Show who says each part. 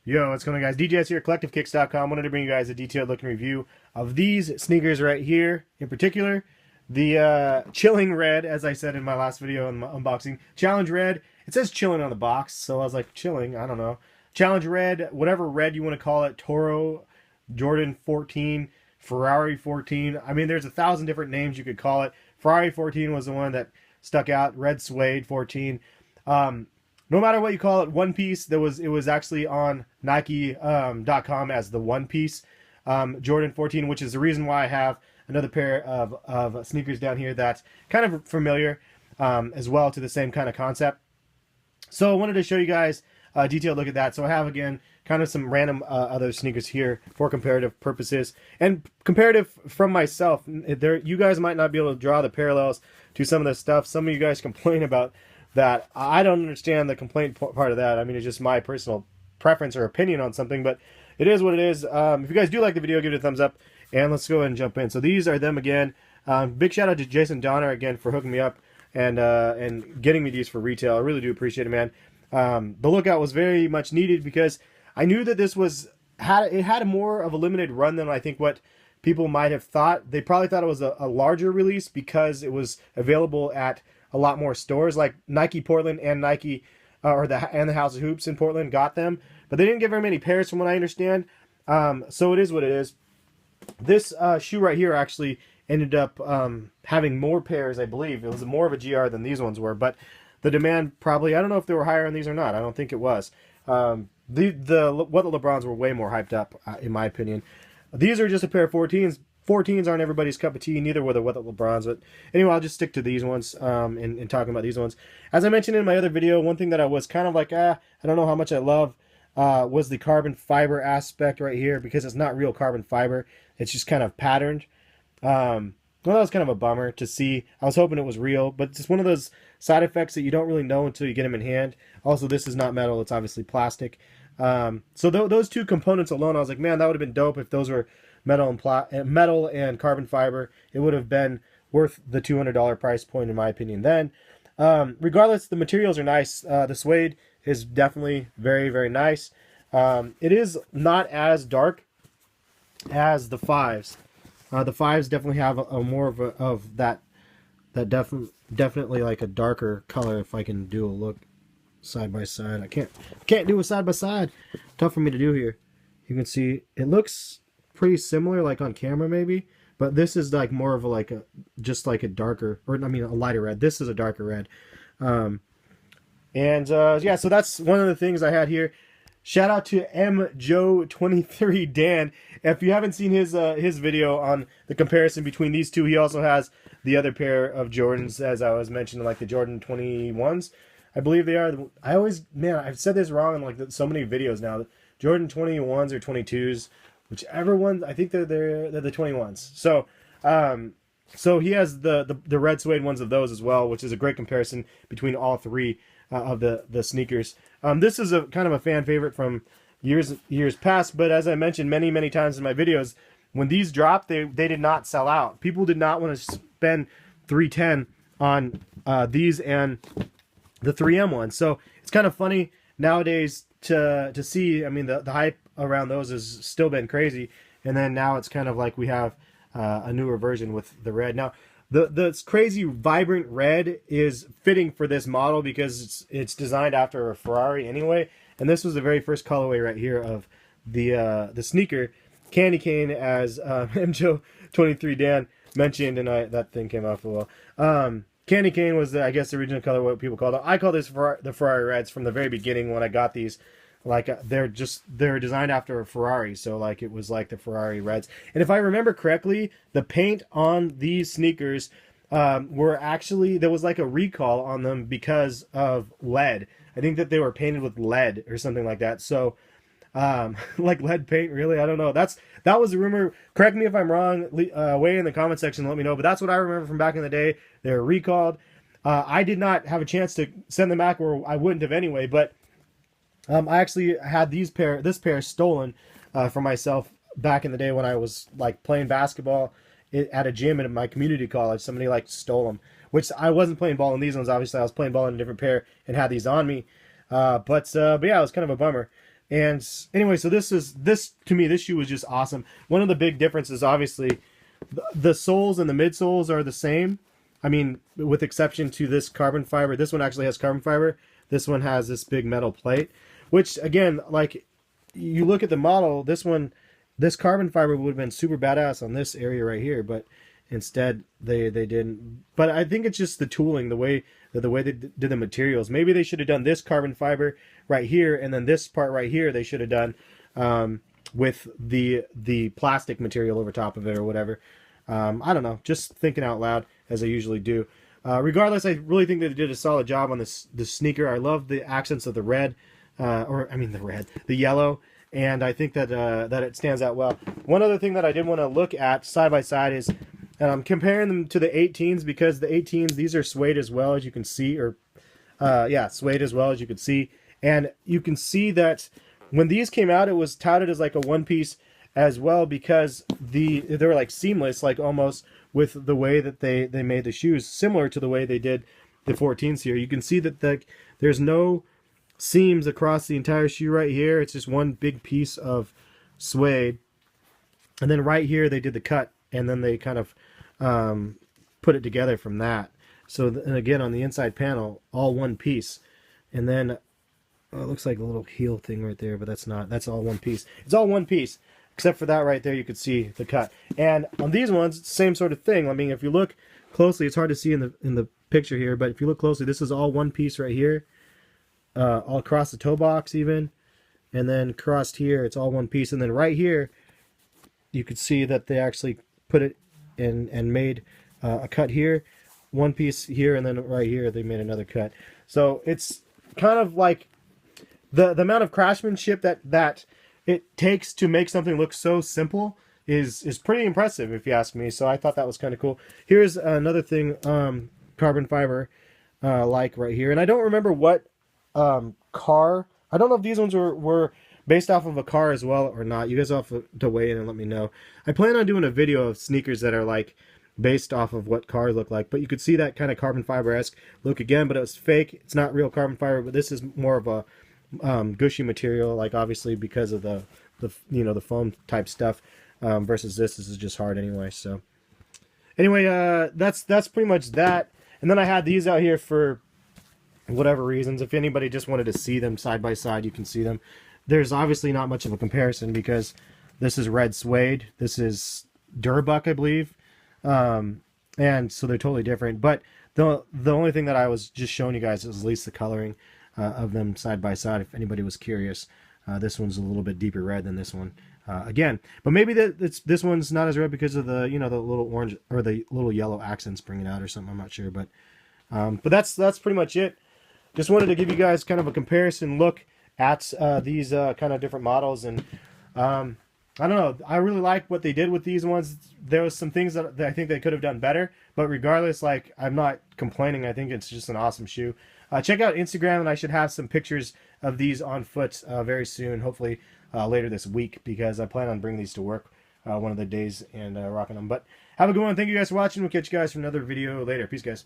Speaker 1: Yo, what's going on, guys? DJs here, CollectiveKicks.com. Wanted to bring you guys a detailed look and review of these sneakers right here. In particular, the Chilling Red, as I said in my last video in my unboxing. Challenge Red. It says Chilling on the box, so I was like, Chilling, I don't know. Challenge Red, whatever red you want to call it. Toro, Jordan 14, Ferrari 14. I mean, there's 1,000 different names you could call it. Ferrari 14 was the one that stuck out. Red Suede 14. No matter what you call it, One Piece, it was actually on Nike.com as the One Piece Jordan 14, which is the reason why I have another pair of sneakers down here that's kind of familiar as well to the same kind of concept. So I wanted to show you guys a detailed look at that. So I have, again, kind of some random other sneakers here for comparative purposes. And comparative from myself, you guys might not be able to draw the parallels to some of this stuff. Some of you guys complain about that. I don't understand the complaint part of that. I mean, it's just my personal preference or opinion on something, but it is what it is. If you guys do like the video, give it a thumbs up, and let's go ahead and jump in. So these are them again. Big shout out to Jason Donner again for hooking me up and getting me these for retail. I really do appreciate it, man. The lookout was very much needed because I knew that this had more of a limited run than I think what people might have thought. They probably thought it was a larger release because it was available at a lot more stores, like Nike Portland and Nike and the House of Hoops in Portland got them, but they didn't get very many pairs from what I understand. So it is what it is. This shoe right here actually ended up having more pairs, I believe. It was more of a GR than these ones were, but the demand probably, I don't know if they were higher on these or not. I don't think it was. What the LeBrons were way more hyped up, in my opinion. These are just a pair of 14s. 14s aren't everybody's cup of tea, neither were the LeBrons. But anyway, I'll just stick to these ones in talking about these ones. As I mentioned in my other video, one thing that I was kind of like, I don't know how much I love was the carbon fiber aspect right here, because it's not real carbon fiber. It's just kind of patterned. Well, that was kind of a bummer to see. I was hoping it was real, but it's just one of those side effects that you don't really know until you get them in hand. Also, this is not metal. It's obviously plastic. So those two components alone, I was like, man, that would have been dope if those were metal and carbon fiber. It would have been worth the $200 price point, in my opinion, then. Regardless, the materials are nice. The suede is definitely very, very nice. It is not as dark as the fives. The fives definitely have a more of that definitely like a darker color. If I can do a look side by side, I can't do a side by side. Tough for me to do here. You can see it looks pretty similar, like on camera maybe, but this is like more of a just like a darker, or I mean a lighter red. This is a darker red. Yeah, so that's one of the things I had here. Shout out to MJoe23 Dan. If you haven't seen his video on the comparison between these two, he also has the other pair of Jordans, as I was mentioning, like the Jordan 21s, I believe they are. I've said this wrong in like so many videos now. The Jordan 21s or 22s, whichever ones. I think they're the 21s. So he has the red suede ones of those as well, which is a great comparison between all three of the sneakers. This is a kind of a fan favorite from years past, but as I mentioned many times in my videos, when these dropped, they did not sell out. People did not want to spend $310 on these and the 3M ones. So it's kind of funny nowadays to see. I mean, the hype around those has still been crazy, and then now it's kind of like we have a newer version with the red. Now, the crazy vibrant red is fitting for this model because it's designed after a Ferrari anyway, and this was the very first colorway right here of the sneaker. Candy cane, as MJoe23 Dan mentioned, and that thing came out for a while. Candy cane was I guess the original color, what people called it. I call this the Ferrari Reds from the very beginning when I got these. Like they're designed after a Ferrari, so like it was like the Ferrari Reds. And if I remember correctly, the paint on these sneakers were actually, there was like a recall on them because of lead. I think that they were painted with lead or something like that. So like lead paint, really? I don't know. That was a rumor. Correct me if I'm wrong. Way in the comment section, let me know. But that's what I remember from back in the day. They were recalled. I did not have a chance to send them back, or I wouldn't have anyway. But I actually had this pair stolen from myself back in the day when I was like playing basketball at a gym at my community college. Somebody like stole them, which I wasn't playing ball in these ones. Obviously, I was playing ball in a different pair and had these on me. But yeah, it was kind of a bummer. And anyway, so this to me, this shoe was just awesome. One of the big differences, obviously, the soles and the midsoles are the same. I mean, with exception to this carbon fiber. This one actually has carbon fiber. This one has this big metal plate, which again, like you look at the model, this carbon fiber would have been super badass on this area right here, but instead they didn't. But I think it's just the tooling, the way they did the materials. Maybe they should have done this carbon fiber right here, and then this part right here they should have done with the plastic material over top of it or whatever. I don't know, just thinking out loud as I usually do. Regardless, I really think they did a solid job on this sneaker. I love the accents of the red, the yellow, and I think that that it stands out well. One other thing that I did want to look at side by side is, and I'm comparing them to the 18s, because the 18s, these are suede as well, as you can see, or yeah, suede as well, as you can see. And you can see that when these came out, it was touted as like a one-piece as well, because they were like seamless, like almost, with the way that they made the shoes, similar to the way they did the 14s here. You can see that there's no seams across the entire shoe right here. It's just one big piece of suede. And then right here they did the cut, and then they kind of put it together from that. So, and again, on the inside panel, all one piece. And then it looks like a little heel thing right there, but that's not. That's all one piece. It's all one piece. Except for that right there, you could see the cut. And on these ones, it's the same sort of thing. I mean, if you look closely, it's hard to see in the picture here, but if you look closely, this is all one piece right here, all across the toe box even, and then across here, it's all one piece. And then right here, you could see that they actually put it in and made a cut here, one piece here, and then right here they made another cut. So it's kind of like the amount of craftsmanship that it takes to make something look so simple is pretty impressive, if you ask me. So I thought that was kind of cool. Here's another thing, carbon fiber, like right here. And I don't remember what car. I don't know if these ones were based off of a car as well or not. You guys will have to weigh in and let me know. I plan on doing a video of sneakers that are like based off of what cars look like. But you could see that kind of carbon fiber-esque look again, but it was fake. It's not real carbon fiber, but this is more of a gushy material, like obviously because of the the foam type stuff, versus this is just hard anyway. So anyway, that's pretty much that. And then I had these out here for whatever reasons. If anybody just wanted to see them side by side, you can see them. There's obviously not much of a comparison, because this is Red Suede, this is Durbuck, I believe, and so they're totally different. But the only thing that I was just showing you guys is at least the coloring of them side by side, if anybody was curious. This one's a little bit deeper red than this one, again. But maybe this one's not as red because of the the little orange or the little yellow accents bringing it out or something. I'm not sure, but that's pretty much it. Just wanted to give you guys kind of a comparison look at these kind of different models, and I don't know. I really like what they did with these ones. There was some things that I think they could have done better, but regardless, like, I'm not complaining. I think it's just an awesome shoe. Check out Instagram, and I should have some pictures of these on foot very soon, hopefully later this week, because I plan on bringing these to work one of the days and rocking them. But have a good one. Thank you guys for watching. We'll catch you guys for another video later. Peace, guys.